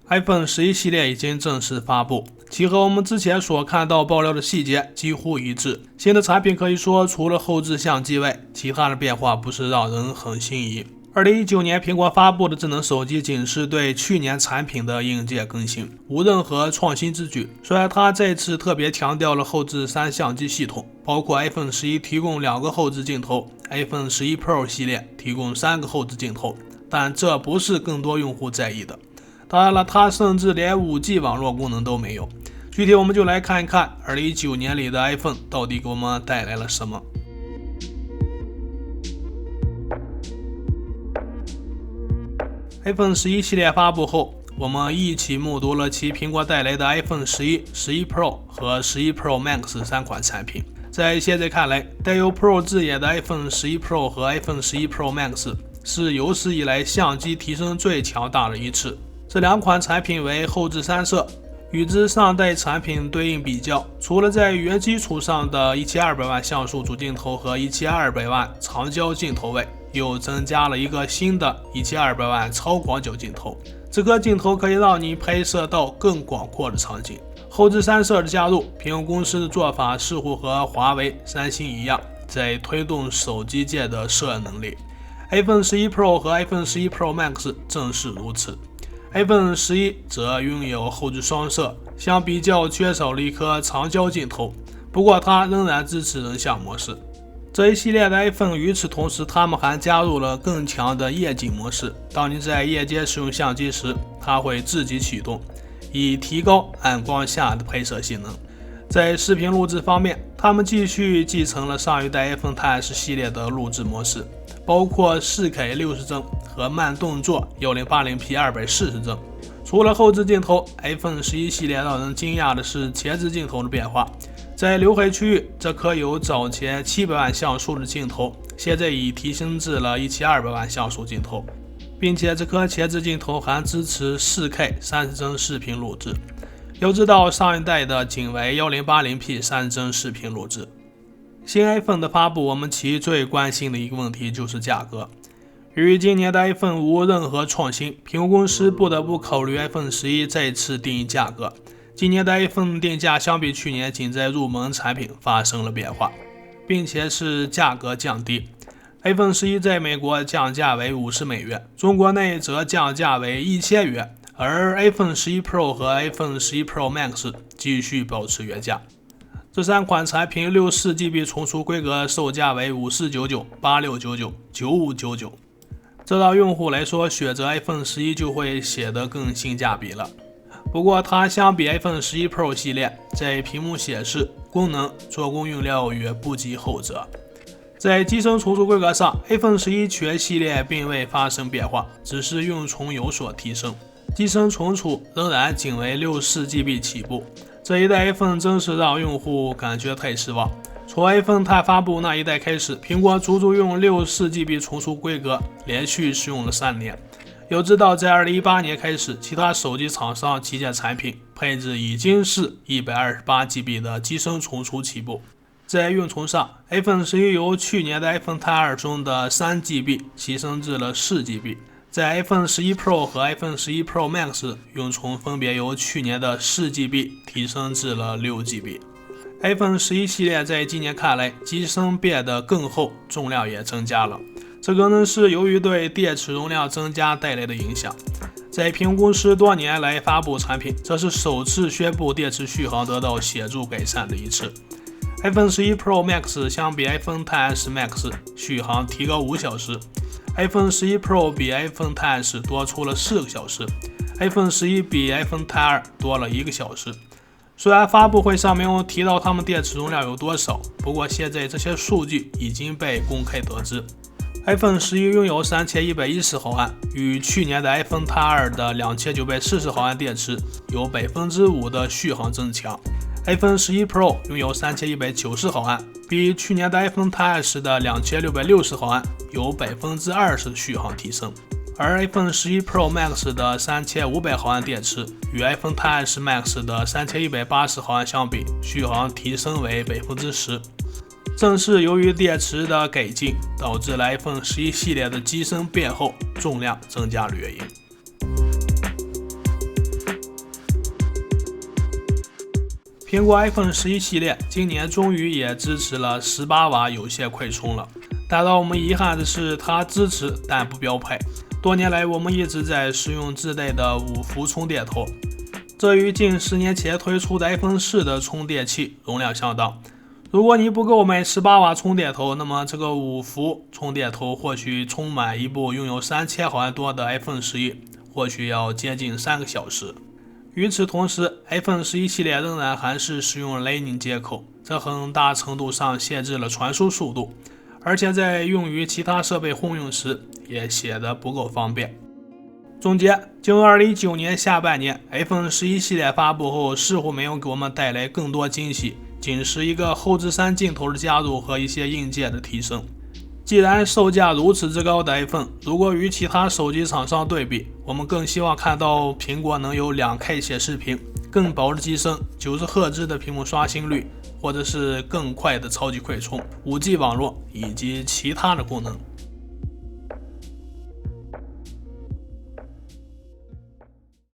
iPhone 11系列已经正式发布，其和我们之前所看到爆料的细节几乎一致。新的产品可以说除了后置相机外，其他的变化不是让人很心仪。2019年苹果发布的智能手机仅是对去年产品的硬件更新，无任何创新之举。虽然它这次特别强调了后置3相机系统，包括 iPhone 11提供2个后置镜头， iPhone 11 Pro 系列提供3个后置镜头，但这不是更多用户在意的。当然了，它甚至连 5G 网络功能都没有。具体我们就来看一看2019年里的 iPhone 到底给我们带来了什么。iPhone 11系列发布后，我们一起目睹了其苹果带来的 iPhone 11、11 Pro 和11 Pro Max 3款产品。在现在看来，带有 Pro 字眼的 iPhone 11 Pro 和 iPhone 11 Pro Max 是有史以来相机提升最强大的一次。这2款产品为后置3摄，与之上代产品对应比较，除了在原基础上的1200万像素主镜头和1200万长焦镜头外，又增加了一个新的1200万超广角镜头。这个镜头可以让你拍摄到更广阔的场景。后置3摄的加入，苹果公司的做法似乎和华为、三星一样，在推动手机界的摄影能力。iPhone 11 Pro 和 iPhone 11 Pro Max 正是如此。iPhone 11则拥有后置双摄，相比较缺少了一颗长焦镜头，不过它仍然支持人像模式。这一系列的 iPhone 与此同时，他们还加入了更强的夜景模式。当你在夜间使用相机时，它会自己启动，以提高暗光下的拍摄性能。在视频录制方面，他们继续继承了上一代 iPhone XS 系列的录制模式，包括 4K 60帧和慢动作 1080p 240帧。除了后置镜头， iPhone 11系列让人惊讶的是前置镜头的变化。在刘海区域，这颗有早前700万像素的镜头，现在已提升至了1200万像素镜头，并且这颗前置镜头还支持 4K 30帧视频录制。要知道，上一代的仅为 1080p 30帧视频录制。新 iPhone 的发布，我们其最关心的一个问题就是价格。由于今年的 iPhone 无任何创新，苹果公司不得不考虑 iPhone 11再次定义价格。今年的 iPhone 定价相比去年仅在入门产品发生了变化，并且是价格降低。iPhone 11在美国降价为$50，中国内则降价为$1000，而 iPhone 11 Pro 和 iPhone 11 Pro Max 继续保持原价。这3款产品 64GB 存储规格售价为5499、8699、9599，这让用户来说选择 iPhone 11就会显得更性价比了。不过它相比 iPhone 11 Pro 系列，在屏幕显示、功能、做工用料远不及后者。在机身存储规格上， iPhone 11全系列并未发生变化，只是运存有所提升，机身存储仍然仅为 64GB 起步。这一代 iPhone 真是让用户感觉太失望。从 iPhone X 发布那一代开始，苹果足足用 64GB 存储规格连续使用了3年。要知道，在2018年开始，其他手机厂商旗舰产品配置已经是 128GB 的机身存储起步。在运存上， iPhone 11由去年的 iPhone X2 中的 3GB 提升至了 4GB， 在 iPhone 11 Pro 和 iPhone 11 Pro Max 运存分别由去年的 4GB 提升至了 6GB。 iPhone 11系列在今年看来，机身变得更厚，重量也增加了，这可能是由于对电池容量增加带来的影响。在苹果公司多年来发布产品，这是首次宣布电池续航得到显著改善的一次。iPhone 11 Pro Max 相比 iPhone XS Max 续航提高5小时， iPhone 11 Pro 比 iPhone XS 多出了4个小时， iPhone 11比 iPhone X2 多了1个小时。虽然发布会上没有提到它们电池容量有多少，不过现在这些数据已经被公开得知。iPhone 11拥有3110毫安，与去年的 iPhone X2 的2940毫安电池有 5% 的续航增强。iPhone 11 Pro 拥有3190毫安，比去年的 iPhone XS 的2660毫安有 20% 的续航提升。而 iPhone 11 Pro Max 的3500毫安电池与 iPhone XS Max 的3180毫安相比，续航提升为 10%。正是由于电池的改进，导致了 iPhone 11系列的机身变厚，重量增加的原因。苹果 iPhone 11系列今年终于也支持了18瓦有线快充了，但让我们遗憾的是，它支持但不标配。多年来，我们一直在使用自带的5伏充电头，这与近10年前推出的 iPhone 4的充电器容量相当。如果你不购买18瓦充电头，那么这个5伏充电头或许充满一部拥有3000毫安多的 iPhone 11，或许要接近3个小时。与此同时 ，iPhone 11系列仍然还是使用 Lightning 接口，这很大程度上限制了传输速度，而且在用于其他设备混用时也显得不够方便。总结，经2019年下半年 iPhone 11系列发布后，似乎没有给我们带来更多惊喜，仅是一个后置3镜头的加入和一些硬件的提升。既然售价如此之高的 iPhone， 如果与其他手机厂商对比，我们更希望看到苹果能有2K 显示屏、更薄的机身、90赫兹的屏幕刷新率，或者是更快的超级快充、5G 网络以及其他的功能。